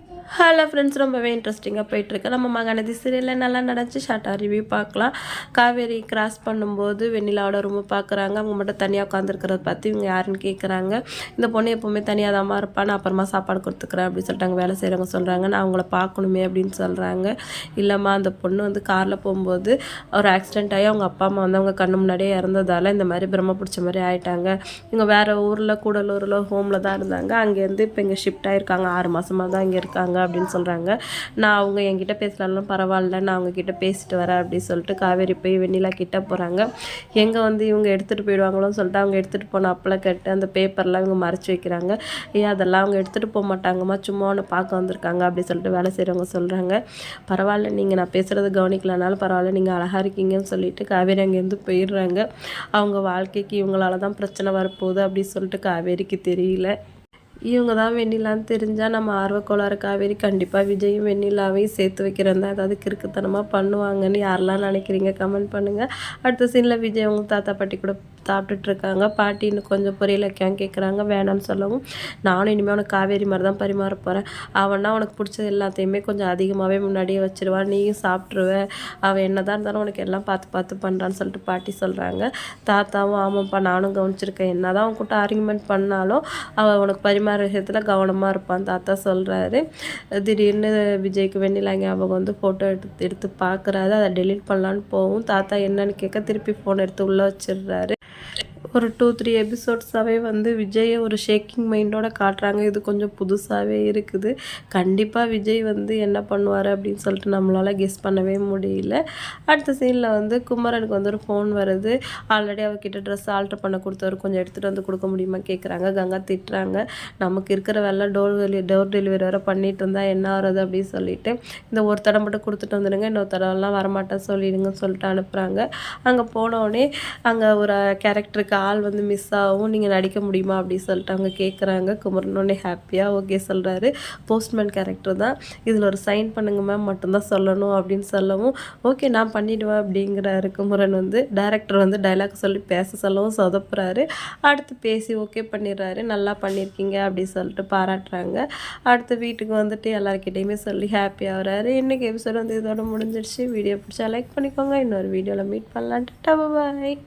Hello friends, ரொம்பவே இன்ட்ரெஸ்டிங்காக போயிட்டுருக்கு. நம்ம மகாநதி சீரியலில் நல்லா நடந்துச்சு. ஷார்ட்டாக ரிவ்யூ பார்க்கலாம். காவேரி கிராஸ் பண்ணும்போது வெண்ணிலாவோட ரூமை பார்க்குறாங்க. அவங்க மட்டும் தனியாக உட்காந்துருக்கிறத பார்த்து இவங்க யாருன்னு கேட்குறாங்க. இந்த பொண்ணு எப்போவுமே தனியாக தாம்மா இருப்பான், நான் அப்புறமா சாப்பாடு கொடுத்துக்குறேன் அப்படின்னு சொல்லிட்டு அங்கே வேலை செய்கிறவங்க சொல்கிறாங்க. நான் அவங்கள பார்க்கணுமே அப்படின்னு சொல்கிறாங்க. இல்லைம்மா, அந்த பொண்ணு வந்து காரில் போகும்போது ஒரு ஆக்சிடென்ட் ஆகி அவங்க அப்பா அம்மா வந்து அவங்க கண்ணு முன்னாடியே இறந்ததால் இந்த மாதிரி பிரம்ம பிடிச்ச மாதிரி ஆகிட்டாங்க. இவங்க வேறு ஊரில் கூடலூரில் ஹோமில் தான் இருந்தாங்க. அங்கேருந்து இப்போ இங்கே ஷிஃப்ட் ஆகிருக்காங்க. 6 மாதமாக தான் இங்கே இருக்காங்க அப்படின்னு சொல்கிறாங்க. நான் அவங்க என்கிட்ட பேசலாலும் பரவாயில்ல, நான் அவங்கக்கிட்ட பேசிட்டு வரேன் அப்படின்னு சொல்லிட்டு காவேரி போய் வெண்ணிலா கிட்டே போகிறாங்க. எங்கே வந்து இவங்க எடுத்துகிட்டு போயிடுவாங்களோன்னு சொல்லிட்டு அவங்க எடுத்துகிட்டு போன அப்பளை கட்டு அந்த பேப்பர்லாம் இவங்க மறைச்சி வைக்கிறாங்க. அதெல்லாம் அவங்க எடுத்துகிட்டு போக மாட்டாங்கம்மா, சும்மா ஒன்று பார்க்க வந்திருக்காங்க அப்படின்னு சொல்லிட்டு வேலை செய்கிறவங்க சொல்கிறாங்க. பரவாயில்ல, நீங்கள் நான் பேசுகிறது கவனிக்கலனாலும் பரவாயில்ல, நீங்கள் அழகாக இருக்கீங்கன்னு சொல்லிட்டு காவேரி அங்கேருந்து போயிடுறாங்க. அவங்க வாழ்க்கைக்கு இவங்களால தான் பிரச்சனை வரப்போகுது அப்படின்னு சொல்லிட்டு காவேரிக்கு தெரியல. இவங்க தான் வெண்ணிலான்னு தெரிஞ்சால் நம்ம ஆர்வக்கோளாறு காவேரி கண்டிப்பாக விஜயும் வெண்ணிலாவையும் சேர்த்து வைக்கிறேன் தான் ஏதாவது கிறுக்குத்தனமாக பண்ணுவாங்கன்னு யாரெல்லாம் நினைக்கிறீங்க கமெண்ட் பண்ணுங்கள். அடுத்த சீனில் விஜய் அவங்க தாத்தா பாட்டி கூட சாப்பிட்டுட்ருக்காங்க. பாட்டி இன்னும் கொஞ்சம் பொரியல் வைக்கான்னு கேட்குறாங்க. வேணான்னு சொல்லவும், நானும் இனிமேல் உனக்கு காவேரி மாதிரி தான் பரிமாற போகிறேன். அவன்னா உனக்கு பிடிச்சது எல்லாத்தையுமே கொஞ்சம் அதிகமாகவே முன்னாடியே வச்சிருவான், நீயும் சாப்பிட்ருவேன். அவன் என்ன தான் இருந்தாலும் உனக்கு எல்லாம் பார்த்து பார்த்து பண்ணுறான்னு சொல்லிட்டு பாட்டி சொல்கிறாங்க. தாத்தாவும் ஆமாப்பா, நானும் கவனிச்சிருக்கேன், என்ன தான் அவன் கூட்ட ஆர்குமெண்ட் பண்ணாலும் அவன் உனக்கு பரிமாற விஷயத்தில் கவனமாக இருப்பான் தாத்தா சொல்கிறாரு. திடீர்னு விஜய்க்கு வெண்ணிலா ஞாபகம் வந்து ஃபோட்டோ எடுத்து பார்க்குறாரு. அதை டெலீட் பண்ணலான்னு போகும். தாத்தா என்னன்னு கேட்க திருப்பி ஃபோன் எடுத்து உள்ளே வச்சிடுறாரு. ஒரு 2-3 எபிசோட்ஸாகவே வந்து விஜயை ஒரு ஷேக்கிங் மைண்டோட காட்டுறாங்க. இது கொஞ்சம் புதுசாகவே இருக்குது. கண்டிப்பாக விஜய் வந்து என்ன பண்ணுவார் அப்படின்னு சொல்லிட்டு நம்மளால் கெஸ் பண்ணவே முடியல. அடுத்த சீனில் வந்து குமரனுக்கு வந்து ஒரு ஃபோன் வருது. ஆல்ரெடி அவர்கிட்ட ட்ரெஸ் ஆல்ட்ரு பண்ண கொடுத்தவர் கொஞ்சம் எடுத்துகிட்டு வந்து கொடுக்க முடியுமா கேட்குறாங்க. கங்கா திட்டுறாங்க. நமக்கு இருக்கிற வேலை டோர் டெலிவரி வர பண்ணிட்டு இருந்தால் என்ன ஆகுறது அப்படின்னு சொல்லிட்டு, இந்த ஒரு தடவை மட்டும் கொடுத்துட்டு வந்துடுங்க, இன்னொரு தடவைலாம் வரமாட்டேன் சொல்லிடுங்கன்னு சொல்லிட்டு அனுப்புகிறாங்க. அங்கே போனோடனே அங்கே ஒரு கேரக்டருக்கு ஆள் வந்து மிஸ் ஆகும், நீங்கள் நடிக்க முடியுமா அப்படின்னு சொல்லிட்டு அவங்க கேட்குறாங்க. குமரனோடனே ஹாப்பியாக ஓகே சொல்கிறாரு. போஸ்ட்மேன் கேரக்டர் தான், இதில் ஒரு சைன் பண்ணுங்க மேம் மட்டும்தான் சொல்லணும் அப்படின்னு சொல்லவும், ஓகே நான் பண்ணிவிடுவேன் அப்படிங்கிறாரு குமரன். வந்து டைரக்டர் வந்து டைலாக் சொல்லி பேச சொல்லவும் சொதப்புறாரு. அடுத்து பேசி ஓகே பண்ணிடுறாரு. நல்லா பண்ணியிருக்கீங்க அப்படின்னு சொல்லிட்டு பாராட்டுறாங்க. அடுத்து வீட்டுக்கு வந்துட்டு எல்லாருக்கிட்டையுமே சொல்லி ஹாப்பியாக வராரு. இன்றைக்கி எபிசோட் வந்து இதோட முடிஞ்சிடுச்சு. வீடியோ பிடிச்சா லைக் பண்ணிக்கோங்க. இன்னொரு வீடியோவில் மீட் பண்ணலான்ட்டு பாய்.